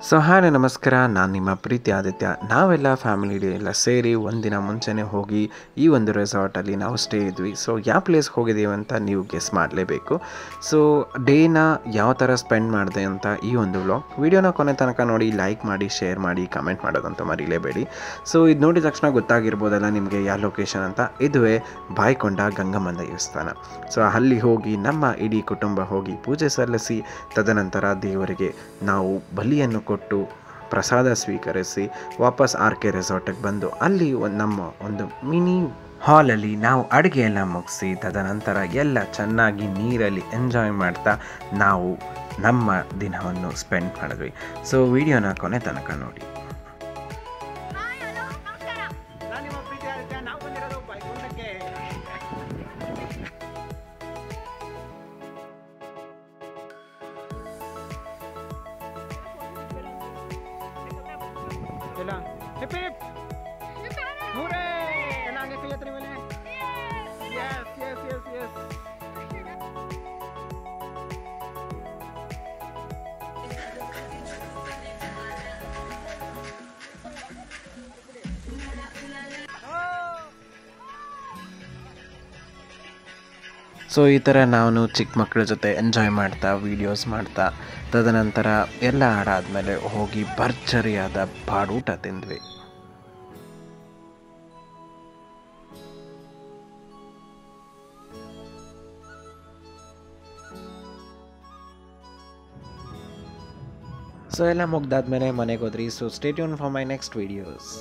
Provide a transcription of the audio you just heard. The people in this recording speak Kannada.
ಸೊ ಹಾಯ್ ನಮಸ್ಕಾರ, ನಾನು ನಿಮ್ಮ ಪ್ರೀತಿ ಆದಿತ್ಯ. ನಾವೆಲ್ಲ ಫ್ಯಾಮಿಲಿ ಡೇ ಎಲ್ಲ ಸೇರಿ ಒಂದಿನ ಮುಂಚೆನೇ ಹೋಗಿ ಈ ಒಂದು ರೆಸಾರ್ಟಲ್ಲಿ ನಾವು ಸ್ಟೇ ಇದ್ವಿ. ಸೊ ಯಾವ ಪ್ಲೇಸ್ಗೆ ಹೋಗಿದ್ದೀವಿ ಅಂತ ನೀವು ಗೆಸ್ ಮಾಡಲೇಬೇಕು. ಸೊ ಡೇನ ಯಾವ ಥರ ಸ್ಪೆಂಡ್ ಮಾಡಿದೆ ಅಂತ ಈ ಒಂದು ವ್ಲಾಗ್ ವಿಡಿಯೋನ ಕೊನೆ ತನಕ ನೋಡಿ, ಲೈಕ್ ಮಾಡಿ, ಶೇರ್ ಮಾಡಿ, ಕಮೆಂಟ್ ಮಾಡೋದಂತೂ ಮರೀಲೇಬೇಡಿ. ಸೊ ಇದು ನೋಡಿದ ತಕ್ಷಣ ಗೊತ್ತಾಗಿರ್ಬೋದಲ್ಲ ನಿಮಗೆ ಯಾವ ಲೊಕೇಶನ್ ಅಂತ. ಇದುವೇ ಬಾಯ್ಕೊಂಡ ಗಂಗಮ್ಮನ ದೇವಸ್ಥಾನ. ಸೊ ಅಲ್ಲಿ ಹೋಗಿ ನಮ್ಮ ಇಡೀ ಕುಟುಂಬ ಹೋಗಿ ಪೂಜೆ ಸಲ್ಲಿಸಿ, ತದನಂತರ ದೇವರಿಗೆ ನಾವು ಬಲಿಯನ್ನು ಕೊಟ್ಟು ಪ್ರಸಾದ ಸ್ವೀಕರಿಸಿ ವಾಪಸ್ RK ರೆಸಾರ್ಟಿಗೆ ಬಂದು ಅಲ್ಲಿ ನಮ್ಮ ಒಂದು ಮಿನಿ ಹಾಲಲ್ಲಿ ನಾವು ಅಡುಗೆ ಎಲ್ಲ ಮುಗಿಸಿ, ತದನಂತರ ಎಲ್ಲ ಚೆನ್ನಾಗಿ ನೀರಲ್ಲಿ ಎಂಜಾಯ್ ಮಾಡ್ತಾ ನಾವು ನಮ್ಮ ದಿನವನ್ನು ಸ್ಪೆಂಡ್ ಮಾಡಿದ್ವಿ. ಸೊ ವಿಡಿಯೋನ ಕೊನೆ ತನಕ ನೋಡಿ. Hip hip! Hooray! Kailangan kaya trimele. Yes, yes, yes, yes. So ಈ ಥರ ನಾನು ಚಿಕ್ಕ ಮಕ್ಕಳ ಜೊತೆ ಎಂಜಾಯ್ ಮಾಡ್ತಾ ವೀಡಿಯೋಸ್ ಮಾಡ್ತಾ, ತದನಂತರ ಎಲ್ಲ ಆಡಾದ್ಮೇಲೆ ಹೋಗಿ ಭರ್ಜರಿಯಾದ ಬಾಡೂಟ ತಿಂದ್ವಿ. ಸೊ ಎಲ್ಲ ಮುಗ್ದಾದ್ಮೇಲೆ ಮನೆಗೆ ಹೋದ್ರಿ. So stay tune for my next videos.